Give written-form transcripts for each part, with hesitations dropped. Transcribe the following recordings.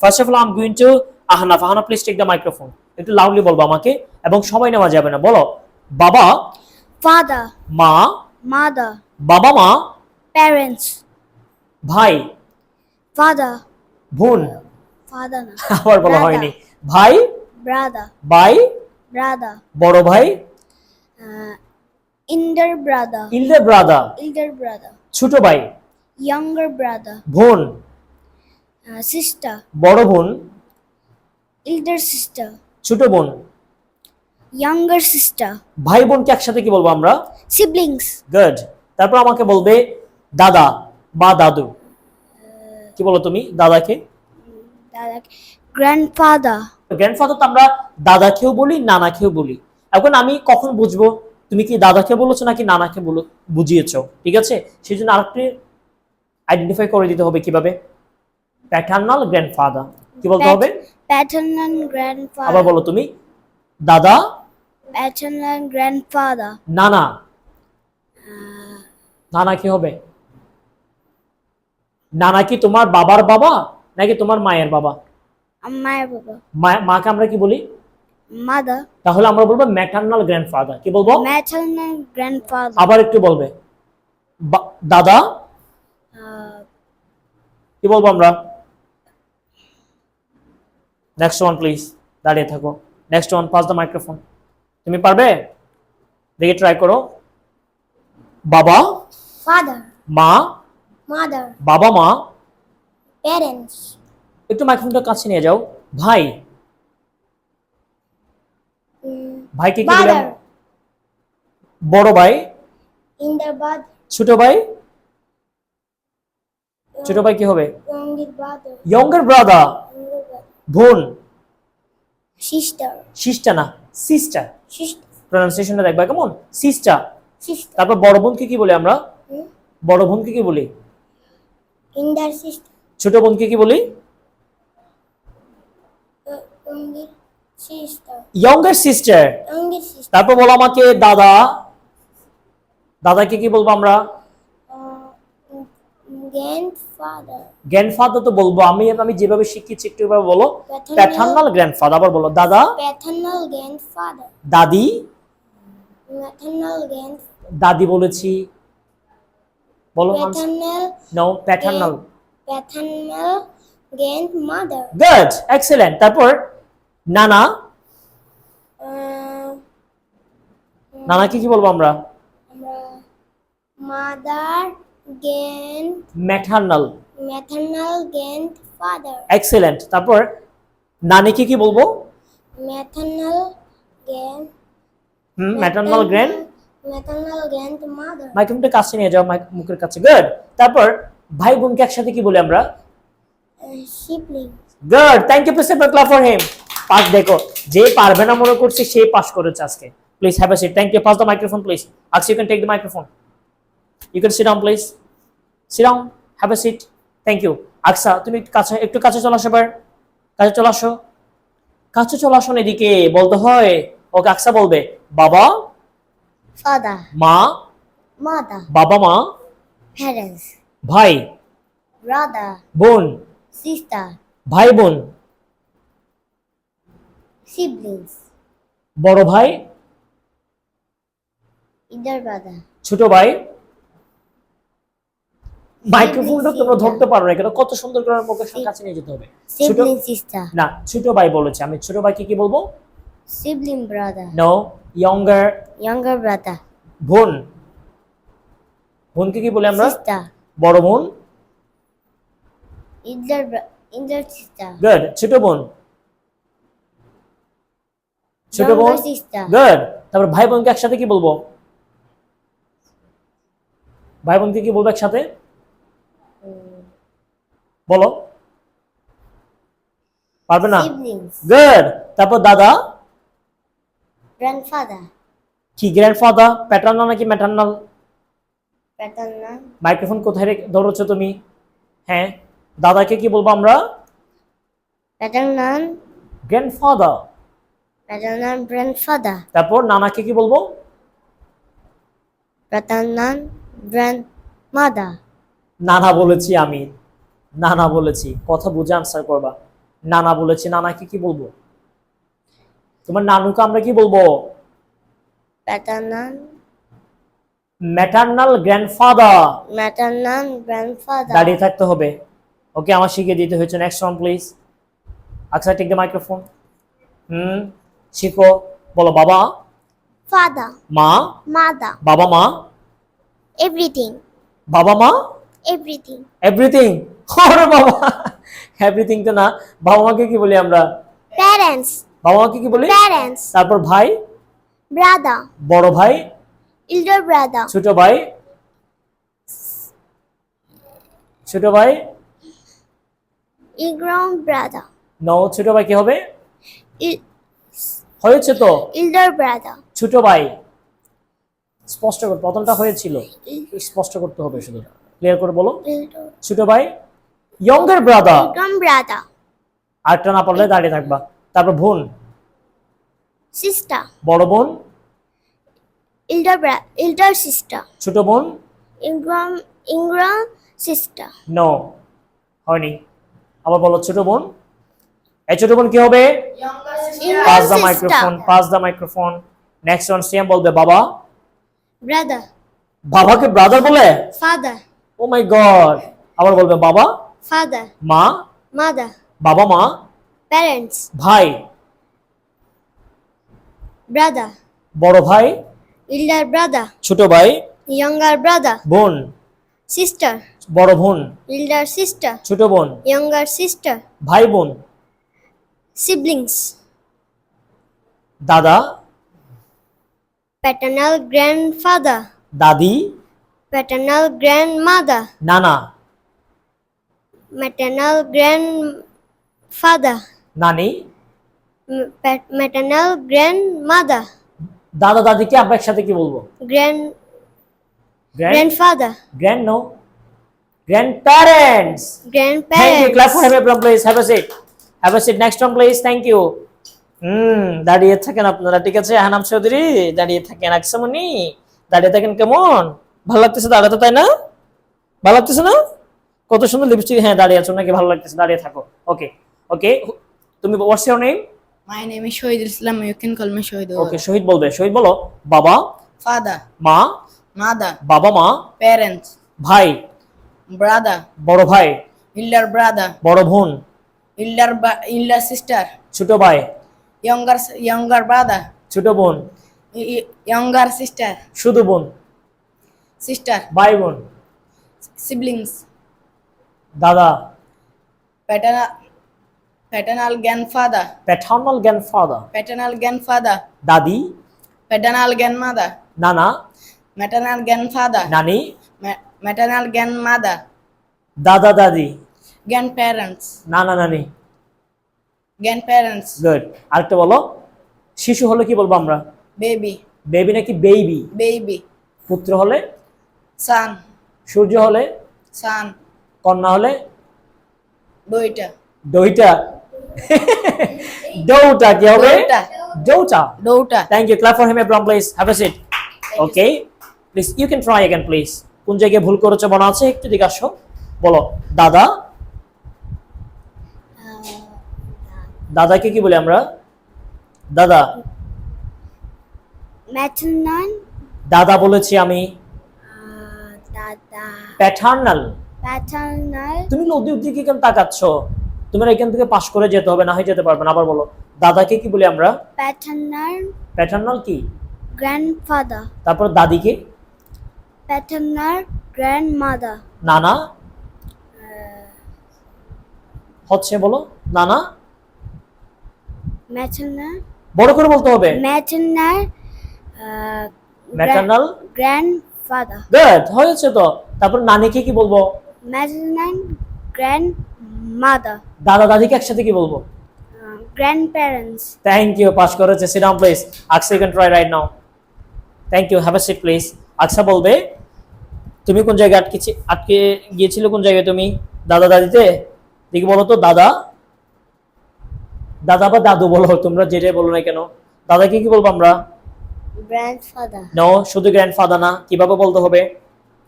First of all I am going to Ahnaf. Ahnaf please take the microphone. একটু loudly বলবো আমাকে, এবং সময় নেওয়া যাবে না। বলো বাবা, Father, মা, mother, বাবা মা, parents, ভাই, father, বোন। father, na, আবার বলা হয়নি। ভাই, brother, ভাই, brother, বড় ভাই, elder brother, elder brother, elder brother, ছোট ভাই, younger brother, বোন, sister, বড় বোন, elder sister, ছোট বোন। younger sister, ভাই বোনকে একসাথে কি বলবো আমরা? siblings, good. তারপর আমাকে বলবে দাদা বা দাদু। কি বলো তুমি দাদাকে? grandfather, গ্র্যান্ডফাদার তো আমরা দাদাকেও বলি, নানাকেও বলি। এখন আমি কখন বুঝবো তুমি কি দাদাকে বলেছো নাকি নানাকে বুঝিয়েছো? ঠিক আছে, সেই জন্য আরেকটি আইডেন্টিফাই করে দিতে হবে। কিভাবে? Paternal grandfather. কি বলতে হবে? paternal আবার grandfather, বলো তুমি দাদা, paternal grandfather, নানা। নানা কি হবে? নানা কি তোমার বাবার বাবা নাকি তোমার মায়ের বাবা? my baba, মাকে আমরা কি বলি? mother, তাহলে আমরা বলবো ম্যাটার্নাল গ্র্যান্ডফাদার। কি বলবো? maternal grandfather, আবার একটু বলবে দাদা। কি বলবো আমরা? নেক্সট ওয়ান প্লিজ, দাঁড়িয়ে থাকো। Next one, pass the microphone. তুমি পারবে? দেখে ট্রাই করো। বাবা, father, মা, mother, বাবা মা। parents, একটু মাইক্রোফোনটা কাছে নিয়ে যাও। ভাই, ভাইকে কি বলে? brother, বড় ভাই, elder brother, ছোট ভাই। ছোট ভাই কি হবে? younger brother, younger brother. younger brother, বোন, sister, সিস্টার না সিস্টার। sister, প্রনাউন্সিয়েশনটা দেখবা কেমন? সিস্টার। sister, তারপর বড় বোনকে কি বলি আমরা? বড় বোনকে কি বলি? elder sister, ছোট বোনকে কি বলি? younger sister, younger sister. younger sister, তারপর বলো আমাকে দাদা। দাদাকে কি বলবো আমরা? grandfather, গ্র্যান্ডফাদার তো বলবো আমি আমি যেভাবে শিখেছি একটু এভাবে বলো। Paternal- paternal grandfather. আবার বলো দাদা, paternal grandfather, দাদি। maternal grand, দাদি বলেছি, বলো। paternal, no, paternal. paternal grandmother, good, excellent. তারপর নানা। নানাকে কি বলবো আমরা? mother, grand, maternal. maternal grandfather, excellent. তারপর নানিকে কি বলবো? maternal grand, maternal grand. maternal grandmother, মাইক্রোফোনটা কাছে নিয়ে যাও, মুখের কাছে। গুড। তারপর ভাই বোনকে একসাথে কি বলি আমরা? sibling, good, thank you. Please clap for him. Pass দেখো, যে পারবে না মনে করছে সে পাস করেছে আজকে। Please have a seat. Thank you. Pass the microphone please. Aksu you can take the microphone. You can sit down please. Sit down, have a seat. Thank you. Aksa তুমি একটু কাছে চলে আসো। এবার কাছে চলে আসো। কাছে চলে আসো। এদিকে বলতে হয়। ওকে, আকসা বলবে বাবা, father, মা, mother, বাবা মা, parents, ভাই, brother, বোন, sister, ভাই বোন, siblings, বড় ভাই, elder brother, ছোট ভাই। মাইক্রোফোনটা তোমরা ধরতে পারো না কেন? কত সুন্দর করে মুখের কাছে নিয়ে যেতে হবে। ছোট sibling sister, না, ছোট ভাই বলেছে। আমি ছোট ভাইকে কি বলবো? sibling brother, no, younger. younger brother, বোন, বোনকে কি বলি আমরা? sister, বড় বোন। elder sister, good. ছোট বোন, ছোট বোন। younger sister, good. তারপর ভাই বোনকে একসাথে কি বলবো? ভাই বোনকে কি বলবো একসাথে? বলো, পারবে না? siblings, good. তারপর দাদা। grandfather, কি গ্র্যান্ডফাদার? প্যাটার্নাল নাকি ম্যাটার্নাল? paternal, মাইক্রোফোন কোথায় ধরেছো তুমি? হ্যাঁ, দাদাকে কি বলবো আমরা? paternal, grandfather. paternal grandfather, তারপর নানাকে কি বলবো? paternal grandmother, নানা বলেছি আমি, নানা বলেছি। কথা বুঝে আনসার করবা। নানা বলেছি, নানাকে কি বলবো? তোমার নানুকে আমরা কি বলবো? paternal, maternal grandfather. maternal grandfather, দাঁড়িয়ে থাকতে হবে। ওকে, আমার শিখিয়ে দিতে হয়েছে। Next one please. আচ্ছা, টেক দ্য মাইক্রোফোন। শিখো। বলো বাবা, father, মা, mother, বাবা মা, everything, বাবা মা, everything, এভরিথিং। আরে বাবা, এভরিথিং তো না। বাবা মাকে কি বলি আমরা? parents, বাবা মাকে কি বলি? parents, তারপর ভাই, brother, বড় ভাই, elder brother, ছোট ভাই, ছোট ভাই, younger brother, নো, ছোট ভাই কি হবে? el- হয়েছে তো, elder brother, ছোট ভাই। স্পষ্ট কর, প্রথমটা হয়েছিল, স্পষ্ট করতে হবে শুধু। ক্লিয়ার করে বলো। elder, ছোট ভাই, ইয়ঙ্গার ব্রাদার। younger brother, আরেকটা না পারলে দাঁড়িয়ে থাকবা। তারপর বোন, sister, বড় বোন, elder sister, ছোট বোন, younger sister, নো, হয়নি। আবার বলো ছোট বোন। এই ছোট বোন কি হবে? Pass younger the microphone, sister, pass the microphone. Next one CM বলবে বাবা। brother, বাবাকে ব্রাদার বলে? father, ও মাই গড। আবার বলবে বাবা, father, মা, mother, বাবা মা, parents, ভাই, brother, বড় ভাই, elder brother, ছোট ভাই, younger brother, বোন, sister, বড় বোন, elder sister, ছোট বোন, younger sister, ভাই বোন, siblings, দাদা, paternal grandfather, দাদি, paternal grandmother, নানা, maternal grandfather, নানি, maternal grandmother, দাদা দাদিকে আমরা একসাথে কি বলবো? Grand grand, grandfather, grand no, grandparents. Thank you. Clap for him, grandparents, everyone, please. Have a seat. Have a seat. Next one, please. Thank you. দাঁড়িয়ে থাকেন আপনারা, ঠিক আছে? হানাম চৌধুরী দাঁড়িয়ে থাকেন। আকসামনি দাঁড়িয়ে থাকেন। কেমন ভালো লাগতেছে দাঁড়াতে, তাই না? ভালো লাগতেছে না? কত সুন্দর লিপস্টিক। হ্যাঁ, দাঁড়িয়ে আছো নাকি? ভালো লাগতেছে, দাঁড়িয়ে থাকো। ওকে ওকে, তুমি what's your name? My name is Shohidul Islam. You can call me Shohidul. ওকে, শহীদ বলবে। শহীদ বলো বাবা, Father, মা, mother, বাবা মা, parents, ভাই, brother, বড় ভাই, elder brother, বড় বোন, elder sister, ছোট ভাই, younger brother, ছোট বোন, younger sister, শুধু বোন, sister, ভাই বোন, siblings, দাদা, paternal grandfather, paternal grandfather, paternal grandfather, দাদি, paternal grandmother, নানা, maternal grandfather, নানি, maternal grandmother, দাদা দাদি, grandparents, নানা নানি। grandparents, good. আরেকটা বলো। শিশু হলে কি বলবো আমরা? baby, বেবি নাকি বেবি? baby, পুত্র হলে? son, সূর্য হলে? son, কন্যা হলে? daughter, দইটা। দৌটা কি হবে? daughter, দৌটা। daughter. Thank you. Clap for him, everyone, please. Have a seat. Okay. Please, you can try again, please. কোন জায়গায় ভুল করেছো মনে আছে? একটু দিকে আসো। বলো দাদা। দাদাকে কি বলি আমরা? দাদা। maternal, দাদা বলেছি আমি। dada, paternal. paternal, তুমি নদীর দিকে কেন তাকাচ্ছ? তোমার এখান থেকে পাশ করে যেতে হবে, না হয় যেতে পারবে না। আবার বলো দাদাকে কি বলি আমরা? paternal প্যাটার্নাল কি? grandfather, তারপর দাদিকে? paternal grandmother, নানা হচ্ছে, বলো নানা। maternal, বড় করে বলতে হবে। maternal, maternal. grandfather, গুড, হয়েছে তো। তারপর নানিকে কি বলবো? maternal grandmother, দাদা দাদিকে একসাথে কি বলবো? grandparents, থ্যাংক ইউ, পাস করেছে। Sit down please. Aksa, you can try right now. Thank you, have a seat please. Aksa বলবে তুমি কোন জায়গায় আটকে গিয়েছিলে? কোন জায়গায় তুমি? দাদা দাদিতে। দেখি বলো তো দাদা। দাদা বা দাদু বলো, তোমরা যেটাই বলো না কেন। দাদাকে কি বলবো আমরা? grandfather, নো, শুধু গ্র্যান্ডফাদার না। কিভাবে বলতে হবে?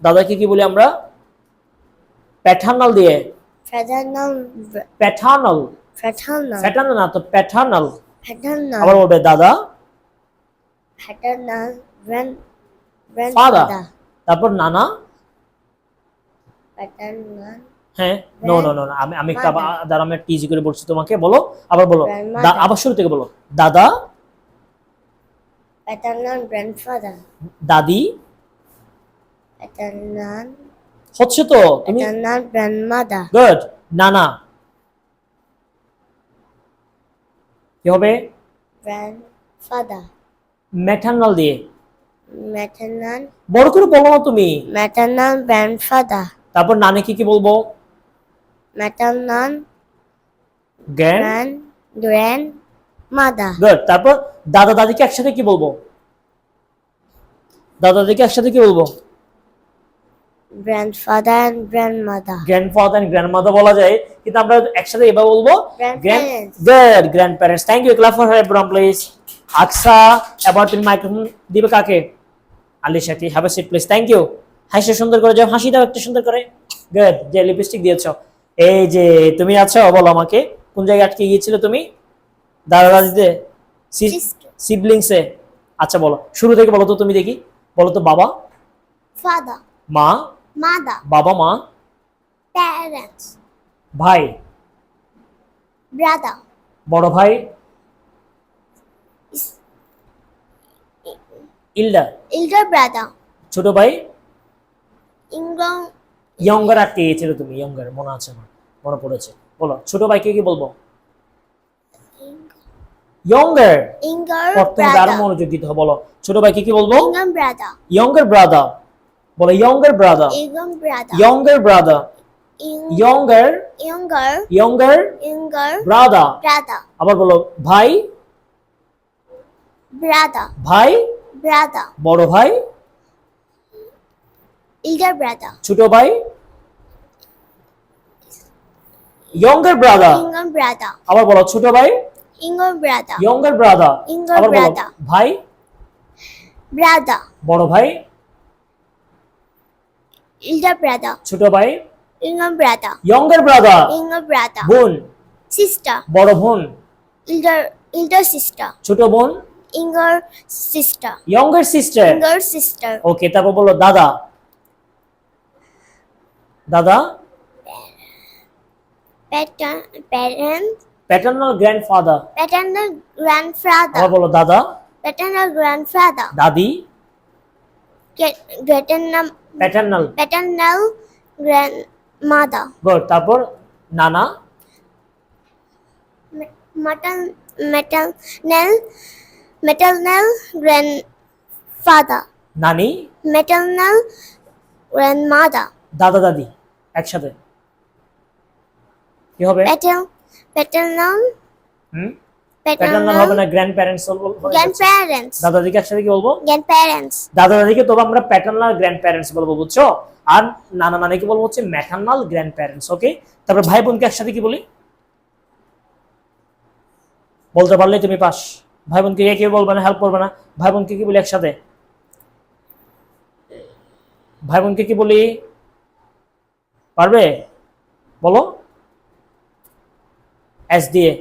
দাদাকে কি বলি আমরা? প্যাটার্নাল দিয়ে। paternal, paternal. Fraternal. ফ্যাটার্নাল না তো প্যাটার্নাল। Paternal. আবার বলবে দাদা, Paternal. Father, Grandfather. তারপর নানা। Paternal. হ্যাঁ, নো নো নো, আমি আমি একটা Mother. দাঁড়া, আমি একটা ইজি করে বলছি তোমাকে, বলো আবার বলো। Grandmother. আবার শুরু থেকে বলো। দাদা, Paternal grandfather. দাদি, Paternal. হচ্ছে তো তুমি, Paternal grandmother. গুড। নানা কি হবে? Grandfather. ম্যাটার্নাল দিয়ে। Maternal. বড় করে বলো না তুমি। Maternal grandfather. তারপর নানিকে কি বলবো? Maternal grand. grandmother. গুড। তারপর দাদা দাদিকে একসাথে কি বলবো? দাদা দাদিকে একসাথে কি বলবো? Grandfather and grandmother. Grandfather and grandmother বলা যায়, কিন্তু আমরা একসাথে এভাবে বলবো Grandparents. Good, grandparents. Thank you, clap for her everyone please. Aksa, এবার তুমি মাইক্রোফোন দিবে কাকে? আলিশাকে। Have a seat please. Thank you. হাসি সুন্দর করে যাও, হাসি দাও একটু সুন্দর করে। গুড। যে লিপস্টিক দিয়েছো, এই যে তুমি আছো, বলো আমাকে কোন জায়গায় আটকে গিয়েছিল তুমি? দাদা দাদিতে, Sister. সিবলিংসে। আচ্ছা বলো, শুরু থেকে বলো তো তুমি দেখি। বলো তো। বাবা, Father. মা, Mother. বাবা মা, Parents. ভাই, Brother. বড় ভাই, ইল্ডার, Elder brother. ছোট ভাই। Younger. ইয়ঙ্গার আটকে গিয়েছিল তুমি, ইয়ঙ্গার মনে আছে আমার, মনে পড়েছে। বলো ছোট ভাইকে কি বলবো? ইয়ঙ্গার। Younger প্রথমে আরো brother. মনোযোগ দিতে হবে। বলো ছোট ভাইকে কি বলবো? Younger brother. Younger brother. বলো younger brother, Younger brother. Younger brother, younger, Younger. Younger Younger brother. brother. আবার বলো ভাই, Brother. ভাই, Brother. বড় ভাই, Elder brother. ছোট ভাই, ইয়ঙ্গার ব্রাদার। Younger brother. আবার বলো ছোট ভাই, Younger brother. Younger brother. Younger আবার বলো brother. ভাই, Brother. বড় ভাই, Elder brother. ছোট ভাই, Younger brother. Younger brother. Younger brother. বোন, Sister. বড় বোন, Elder sister. ছোট বোন, Younger sister. Younger sister. Younger sister. ওকে, তারপর বলো দাদা, দাদা, Parents. Paternal grandfather. Paternal grandfather. আবার বলো দাদা, Paternal grandfather. দাদি, Paternal প্যাটার্নাল। grandmother. গুড। তারপর নানা, Maternal grandfather. নানি, Maternal grandmother. দাদা দাদি একসাথে কি হবে? Paternal হুম, প্যাটার্নাল হবে না, গ্র্যান্ড প্যারেন্টস বলবো। grandparents. দাদা দাদিকে একসাথে কি বলবো? Grandparents. দাদা দাদিকে তো আমরা প্যাটার্নাল গ্র্যান্ড প্যারেন্টস বলবো, বুঝছো? আর নানা নানিকে বলবো হচ্ছে ম্যাটার্নাল গ্র্যান্ড প্যারেন্টস। ওকে, তারপর ভাই বোনকে একসাথে কি বলি? বলতে পারলে তুমি পাস। ভাই বোনকে কেউ বলবে না, হেল্প করবে না। ভাই বোনকে কি বলি একসাথে? ভাই বোনকে কি বলি? পারবে? বলো। এস দিয়ে,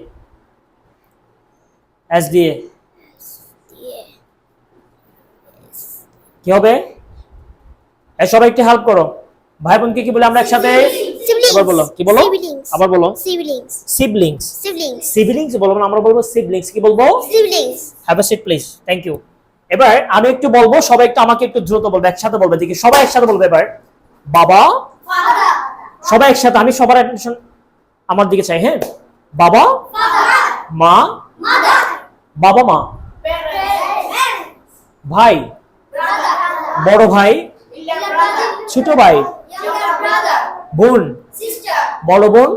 এস দিয়ে কি হবে? সবাই একটু হেল্প করো। ভাই বোনকে কি বলে আমরা একসাথে? আবার বলো, কি বলো? Siblings. আবার বলো। Siblings. সিবলিংস। Siblings. সিবলিংস বলবো না, আমরা বলবো সিবলিংস। কি বলবো? Siblings. Have a seat please. Thank you. এবার আমি একটু বলবো, সবাই একটু আমাকে একটু দ্রুত বলবে, একসাথে বলবে। দেখি সবাই একসাথে বলবে এবার। বাবা, সবাই একসাথে, আমি সবার অ্যাটেনশন আমার দিকে চাই। হ্যাঁ, বাবা, মা, বাবা মা, ভাই, বড় ভাই, ছোট ভাই, বোন, বড় বোন,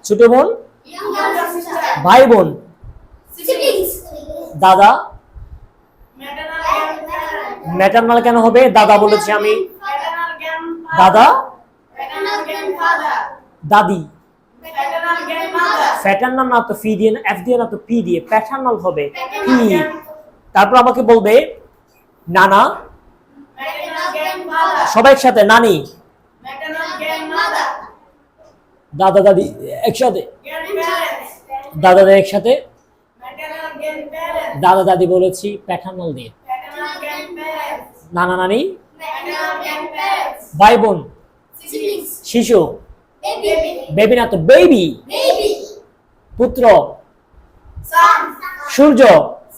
ছোট বোন, ভাই বোন, দাদা। ম্যাটার্নাল কেন হবে? দাদা বলেছি আমি। দাদা, দাদি। প্যাটার্নাল না তো ফি দিয়ে না, এফ দিয়ে না তো পি দিয়ে, প্যাটার্নাল হবে পি। তারপর আমাকে বলবে নানা, সবাই একসাথে নানি, দাদা দাদি একসাথে, Grandparents. দাদা দাদি একসাথে, Maternal grandparents. দাদা দাদি বলেছি প্যাটার্নাল দিয়ে, Paternal grandparents. নানা naani, Maternal grandparents. ভাই বোন, Siblings. শিশু, Baby. বেবি না তো বেবি, Baby. পুত্র, Son. সূর্য,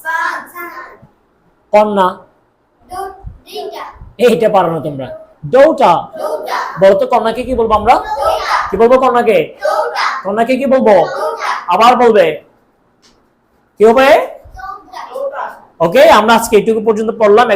Son. কন্যা, Daughter. এইটা পারো না তোমরা, ডৌটা, Daughter. বলো তো কন্যাকে কি বলবো আমরা, Daughter. কি বলবো কন্যাকে, Daughter. কন্যাকে কি বলবো, Daughter. আবার বলবে, কি হবে? Daughter. ওকে, আমরা আজকে এইটুকু পর্যন্ত পড়লাম।